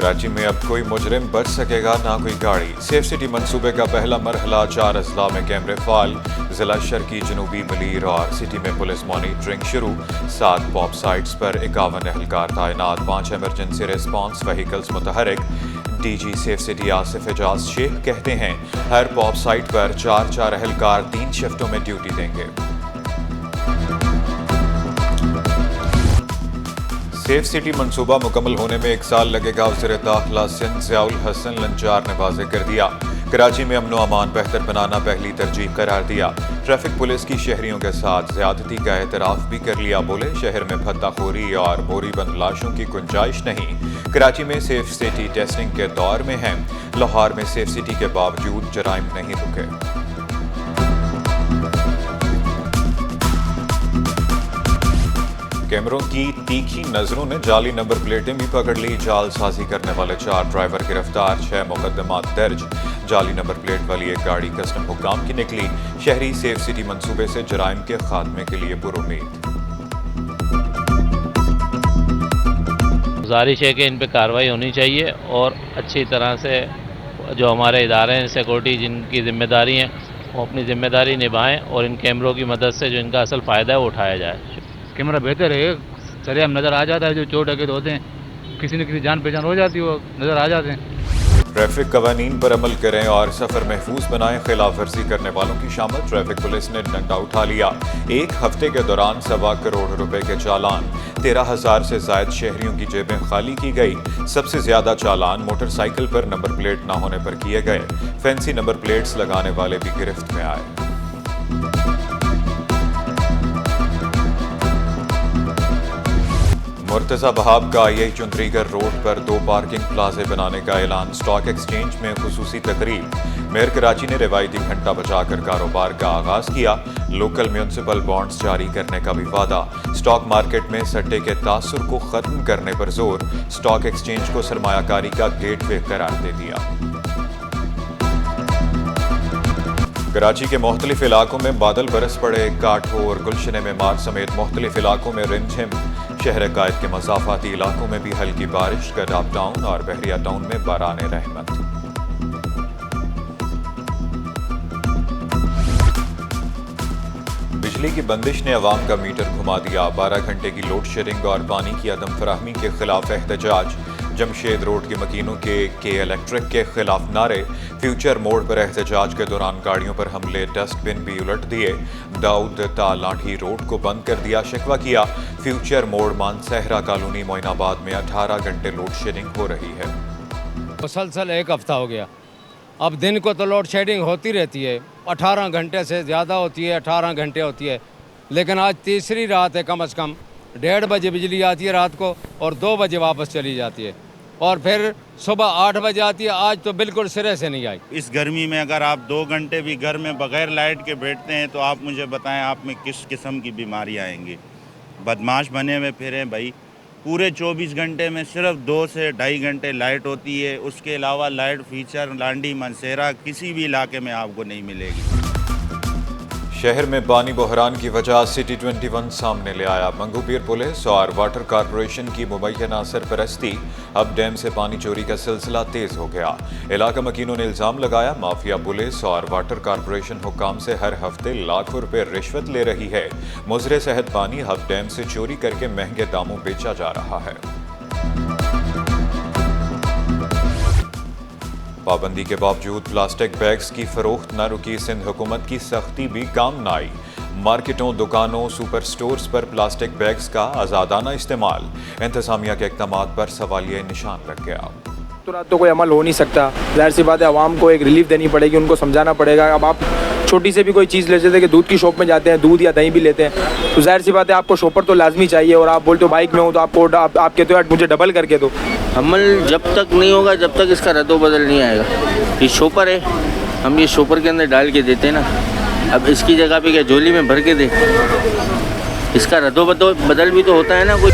کراچی میں اب کوئی مجرم بچ سکے گا نہ کوئی گاڑی۔ سیف سٹی منصوبے کا پہلا مرحلہ 4 اضلاع میں کیمرے فعال، ضلع شرقی، جنوبی، ملیر اور سٹی میں پولیس مانیٹرنگ شروع۔ 7 پاپ سائٹس پر 51 اہلکار تعینات، 5 ایمرجنسی ریسپانس وہیکلز متحرک۔ D G safe city Asif Ijaz Sheikh کہتے ہیں ہر پاپ سائٹ پر 4 اہلکار 3 شفٹوں میں ڈیوٹی دیں گے۔ سیف سٹی منصوبہ مکمل ہونے میں 1 سال لگے گا، وزیر داخلہ سندھ ضیاء الحسن لنچار نے واضح کر دیا۔ کراچی میں امن و امان بہتر بنانا پہلی ترجیح قرار دیا۔ ٹریفک پولیس کی شہریوں کے ساتھ زیادتی کا اعتراف بھی کر لیا، بولے شہر میں بھتہ خوری اور بوری بند لاشوں کی گنجائش نہیں۔ کراچی میں سیف سٹی ٹیسٹنگ کے دور میں ہے، لاہور میں سیف سٹی کے باوجود جرائم نہیں رکے۔ کیمروں کی تیکھی نظروں نے جعلی نمبر پلیٹیں بھی پکڑ لی، جعل سازی کرنے والے 4 ڈرائیور گرفتار، 6 مقدمات درج۔ جعلی نمبر پلیٹ والی ایک گاڑی کسٹم حکام کی نکلی۔ شہری سیف سٹی منصوبے سے جرائم کے خاتمے کے لیے پر امید۔ گزارش ہے کہ ان پہ کارروائی ہونی چاہیے اور اچھی طرح سے جو ہمارے ادارے ہیں سیکورٹی جن کی ذمہ داری ہیں وہ اپنی ذمہ داری نبھائیں اور ان کیمروں کی مدد سے جو ان کا اصل فائدہ ہے وہ اٹھایا جائے۔ کیمرہ بہتر ہے، سرعام نظر آ جاتا ہے، جو چور ڈکیت ہوتے ہیں کسی نہ کسی جان پہچان ہو جاتی ہے، وہ نظر آ جاتے ہیں۔ ٹریفک قوانین پر عمل کریں اور سفر محفوظ بنائیں، خلاف ورزی کرنے والوں کی شامت ٹریفک پولیس نے ڈنڈا اٹھا لیا۔ 1 ہفتے کے دوران 1.25 کروڑ روپے کے چالان، 13,000 سے زائد شہریوں کی جیبیں خالی کی گئی۔ سب سے زیادہ چالان موٹر سائیکل پر نمبر پلیٹ نہ ہونے پر کیے گئے، فینسی نمبر پلیٹس لگانے والے بھی گرفت میں آئے۔ مرتضی بہاب کا آئی چندریگر روڈ پر 2 پارکنگ پلازے بنانے کا اعلان، اسٹاک ایکسچینج میں خصوصی تقریب۔ میئر کراچی نے روایتی گھنٹہ بچا کر کاروبار کا آغاز کیا، لوکل میونسپل بانڈز جاری کرنے کا بھی وعدہ۔ اسٹاک مارکیٹ میں سٹے کے تاثر کو ختم کرنے پر زور، اسٹاک ایکسچینج کو سرمایہ کاری کا گیٹ وے قرار دے دیا۔ کراچی کے مختلف علاقوں میں بادل برس پڑے، کاٹھور، گلشن معمار سمیت مختلف علاقوں میں رم جھم۔ شہر قائد کے مضافاتی علاقوں میں بھی ہلکی بارش، گڈاب ٹاؤن اور بحریہ ٹاؤن میں باران رحمت۔ بجلی کی بندش نے عوام کا میٹر گھما دیا، 12 گھنٹے کی لوڈ شیڈنگ اور پانی کی عدم فراہمی کے خلاف احتجاج۔ جمشید روڈ کے مکینوں کے الیکٹرک کے خلاف نعرے، فیوچر موڑ پر احتجاج کے دوران گاڑیوں پر حملے، ڈسٹ بن بھی الٹ دیے۔ داؤد تا لاٹھی روڈ کو بند کر دیا، شکوہ کیا فیوچر موڑ مانسہرہ کالونی معین آباد میں 18 گھنٹے لوڈ شیڈنگ ہو رہی ہے۔ مسلسل 1 ہفتہ ہو گیا، اب دن کو تو لوڈ شیڈنگ ہوتی رہتی ہے، 18 گھنٹے سے زیادہ ہوتی ہے، 18 گھنٹے ہوتی ہے، لیکن آج تیسری رات ہے، کم از کم 1:30 بجے بجلی آتی ہے رات کو اور 2 بجے واپس چلی جاتی ہے اور پھر صبح 8 بجے آتی ہے۔ آج تو بالکل سرے سے نہیں آئی۔ اس گرمی میں اگر آپ 2 گھنٹے بھی گھر میں بغیر لائٹ کے بیٹھتے ہیں تو آپ مجھے بتائیں آپ میں کس قسم کی بیماری آئیں گی۔ بدماش بنے ہوئے پھریں بھائی، پورے 24 گھنٹے میں صرف 2 سے 2.5 گھنٹے لائٹ ہوتی ہے، اس کے علاوہ لائٹ فیچر لانڈی منسیرہ کسی بھی علاقے میں آپ کو نہیں ملے گی۔ شہر میں پانی بحران کی وجہ سٹی 21 سامنے لے آیا، منگو پیر پولیس اور واٹر کارپوریشن کی مبینہ سرپرستی، اب ڈیم سے پانی چوری کا سلسلہ تیز ہو گیا۔ علاقہ مکینوں نے الزام لگایا مافیا پولیس اور واٹر کارپوریشن حکام سے ہر ہفتے لاکھوں روپے رشوت لے رہی ہے۔ مضر صحت پانی اب ڈیم سے چوری کر کے مہنگے داموں بیچا جا رہا ہے۔ پابندی کے باوجود پلاسٹک بیگز کی فروخت نہ رکی، سندھ حکومت کی سختی بھی کام نہ آئی۔ مارکیٹوں، دکانوں، سپر سٹورز پر پلاسٹک بیگز کا آزادانہ استعمال، انتظامیہ کے اقدامات پر سوالیہ نشان لگ گیا۔ تو رات تو کوئی عمل ہو نہیں سکتا، ظاہر سی بات ہے عوام کو ایک ریلیف دینی پڑے گی، ان کو سمجھانا پڑے گا۔ اب آپ چھوٹی سے بھی کوئی چیز لیتے تھے کہ دودھ کی شاپ میں جاتے ہیں، دودھ یا دہی بھی لیتے ہیں، تو ظاہر سی بات ہے آپ کو شاپر تو لازمی چاہیے، اور آپ بولتے ہو بائک میں ہوں تو آپ کہتے ہو مجھے ڈبل کر کے دو۔ عمل جب تک نہیں ہوگا جب تک اس کا رد و بدل نہیں آئے گا۔ یہ شوپر ہے، ہم یہ شوپر کے اندر ڈال کے دیتے ہیں نا، اب اس کی جگہ پہ کیا جولی میں بھر کے دیں، اس کا رد و بدل بھی تو ہوتا ہے نا کوئی۔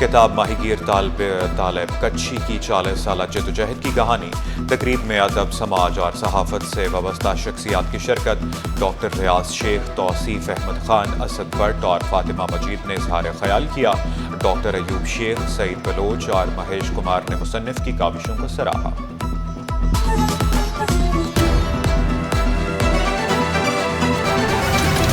کتاب ماہی گیر طالب کچھی کی 40 سالہ جدوجہد کی کہانی۔ تقریب میں ادب، سماج اور صحافت سے وابستہ شخصیات کی شرکت۔ Doctor Riyadh Sheikh, Tauseef Ahmad Khan, Asad but اور فاطمہ مجید نے اظہار خیال کیا۔ ڈاکٹر ایوب شیخ، سعید بلوچ اور مہیش کمار نے مصنف کی کاوشوں کو سراہا۔